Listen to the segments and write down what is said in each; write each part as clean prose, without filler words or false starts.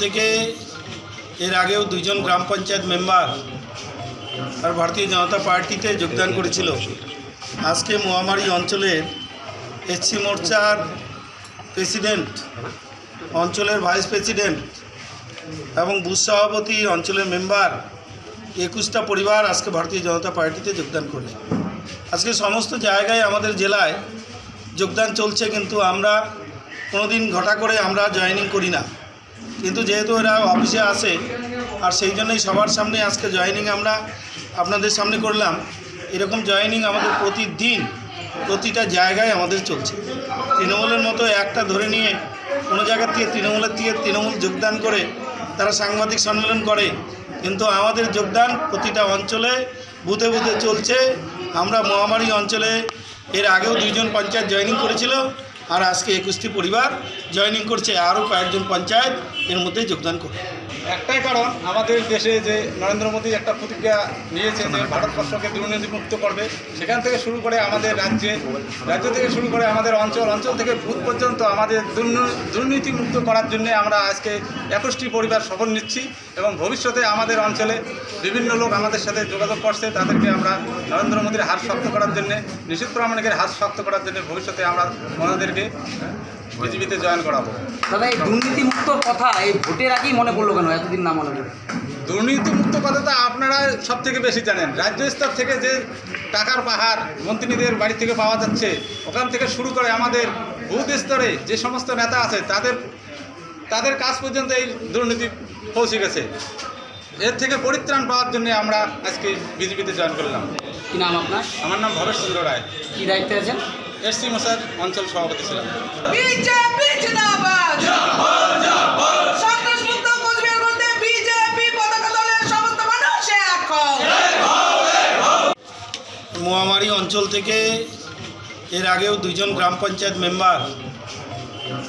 থেকে এর আগেও দুইজন গ্রাম পঞ্চায়েত মেম্বার আর ভারতীয় জনতা পার্টিতে যোগদান করেছিল। আজকে মহামারী অঞ্চলের এসসি মোর্চার প্রেসিডেন্ট, অঞ্চলের ভাইস প্রেসিডেন্ট এবং বুথ সভাপতি, অঞ্চলের মেম্বার 21টা পরিবার আজকে ভারতীয় জনতা পার্টিতে যোগদান করলেন। আজকে সমস্ত জায়গায় আমাদের জেলায় যোগদান চলছে, কিন্তু আমরা কোনোদিন ঘটা করে আমরা জয়েনিং করি না। কিন্তু যেহেতু এরা অফিসে আসে আর সেই জন্যই সবার সামনে আজকে জয়েনিং আমরা আপনাদের সামনে করলাম। এরকম জয়েনিং আমাদের প্রতিদিন প্রতিটা জায়গায় আমাদের চলছে। তৃণমূলের মতো একটা ধরে নিয়ে কোনো জায়গার থেকে তৃণমূল যোগদান করে তারা সাংবাদিক সম্মেলন করে, কিন্তু আমাদের যোগদান প্রতিটা অঞ্চলে বুথে বুথে চলছে। আমরা মহামারী অঞ্চলে এর আগেও দুইজন পঞ্চায়েত জয়েনিং করেছিল আর আজকে 21টি পরিবার জয়েনিং করছে, আরও কয়েকজন পঞ্চায়েত এর মধ্যে যোগদান করবে। একটাই কারণ, আমাদের দেশে যে নরেন্দ্র মোদী একটা প্রতিজ্ঞা নিয়েছে যে ভারতবর্ষকে দুর্নীতিমুক্ত করবে, সেখান থেকে শুরু করে আমাদের রাজ্য থেকে শুরু করে আমাদের অঞ্চল থেকে বুথ পর্যন্ত আমাদের দুর্নীতিমুক্ত করার জন্য আমরা আজকে 21টি পরিবার শপথ নিচ্ছি এবং ভবিষ্যতে আমাদের অঞ্চলে বিভিন্ন লোক আমাদের সাথে যোগাযোগ করছে, তাদেরকে আমরা নরেন্দ্র মোদীর হাত শক্ত করার জন্যে, নিশীথ প্রামাণিকের হাত শক্ত করার জন্য ভবিষ্যতে আমরা ওনাদেরকে বিজেপিতে জয়েন করাবো। দাদা, এই দুর্নীতিমুক্তর কথা এই ভোটের আগেই মনে পড়লো কেন, এতদিন না মনে পড়ে? দুর্নীতিমুক্ত কথাটা আপনারা সব থেকে বেশি জানেন। রাজ্য স্তর থেকে যে টাকার পাহাড় মন্ত্রীদের বাড়ি থেকে পাওয়া যাচ্ছে, ওখান থেকে শুরু করে আমাদের বুথ স্তরে যে সমস্ত নেতা আছে তাদের কাজ পর্যন্ত এই দুর্নীতি পৌঁছে গেছে। এর থেকে পরিত্রাণ পাওয়ার জন্য আমরা আজকে বিজেপিতে জয়েন করলাম। কি নাম আপনার? আমার নাম ভবেশ চন্দ্র রায়। কী দায়িত্বে আছেন? এসসি মোর্চার অঞ্চল সভাপতি ছিলাম। মহামারী অঞ্চল থেকে এর আগেও দুইজন গ্রাম পঞ্চায়েত মেম্বার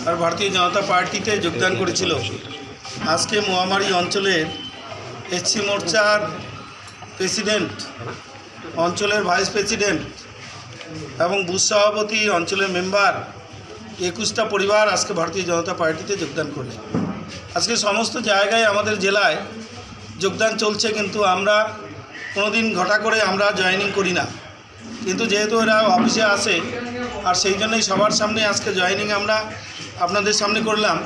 আর ভারতীয় জনতা পার্টিতে যোগদান করেছিল। আজকে মহামারী অঞ্চলের এসসি মোর্চার প্রেসিডেন্ট, অঞ্চলের ভাইস প্রেসিডেন্ট এবং বুথ সভাপতি, অঞ্চলের মেম্বার 21টা পরিবার আজকে ভারতীয় জনতা পার্টিতে যোগদান করলেন। আজকে সমস্ত জায়গায় আমাদের জেলায় যোগদান চলছে, কিন্তু আমরা কোনোদিন ঘটা করে আমরা জয়েনিং করি না। কিন্তু যেহেতু এরা অফিসে আসে আর সেই জন্যই সবার সামনে আজকে জয়েনিং আমরা আপনাদের সামনে করলাম।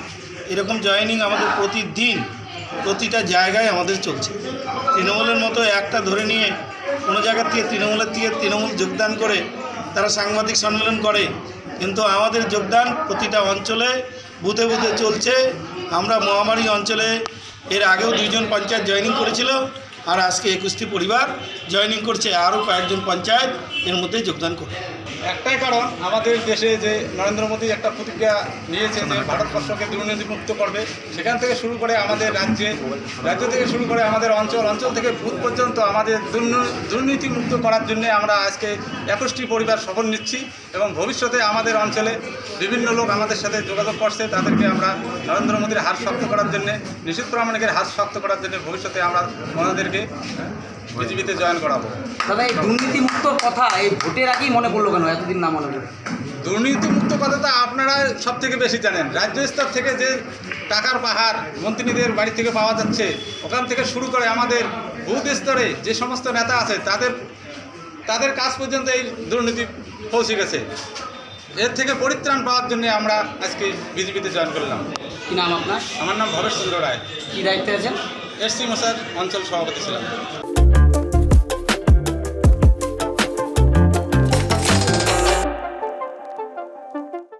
এরকম জয়েনিং আমাদের প্রতিদিন প্রতিটা জায়গায় আমাদের চলছে। তৃণমূলের মতো একটা ধরে নিয়ে কোনো জায়গার থেকে তৃণমূল যোগদান করে তারা সাংবাদিক সম্মেলন করে, কিন্তু আমাদের যোগদান প্রতিটা অঞ্চলে বুথে বুথে চলছে। আমরা মহামারী অঞ্চলে এর আগেও দুইজন পঞ্চায়েত জয়েনিং করেছিল আর আজকে 21টি পরিবার জয়েনিং করছে, আরও কয়েকজন পঞ্চায়েত এর মধ্যে যোগদান করবে। একটাই কারণ, আমাদের দেশে যে নরেন্দ্র মোদী একটা প্রতিজ্ঞা নিয়েছে যে ভারতবর্ষকে দুর্নীতিমুক্ত করবে, সেখান থেকে শুরু করে আমাদের রাজ্য থেকে শুরু করে আমাদের অঞ্চল থেকে বুথ পর্যন্ত আমাদের দুর্নীতিমুক্ত করার জন্য আমরা আজকে 21টি পরিবার শপথ নিচ্ছি এবং ভবিষ্যতে আমাদের অঞ্চলে বিভিন্ন লোক আমাদের সাথে যোগাযোগ করছে, তাদেরকে আমরা নরেন্দ্র মোদীর হাত শক্ত করার জন্য, নিশীথ প্রামাণিকের হাত শক্ত করার জন্য ভবিষ্যতে আমরা ওনাদেরকে বিজেপিতে জয়েন করাবো। দাদা, এই দুর্নীতিমুক্তর কথা এই ভোটের আগেই মনে পড়লো কেন, এতদিন না মনে পড়ে? দুর্নীতিমুক্ত কথাটা আপনারা সব থেকে বেশি জানেন। রাজ্য স্তর থেকে যে টাকার পাহাড় মন্ত্রীদের বাড়ি থেকে পাওয়া যাচ্ছে, ওখান থেকে শুরু করে আমাদের বুথ স্তরে যে সমস্ত নেতা আছে তাদের কাজ পর্যন্ত এই দুর্নীতি পৌঁছে গেছে। এর থেকে পরিত্রাণ পাওয়ার জন্য আমরা আজকে বিজেপিতে জয়েন করলাম। কি নাম আপনার? আমার নাম ভবেশ চন্দ্র রায়। কী দায়িত্বে আছেন? এসসি মোর্চার অঞ্চল সভাপতি ছিলাম।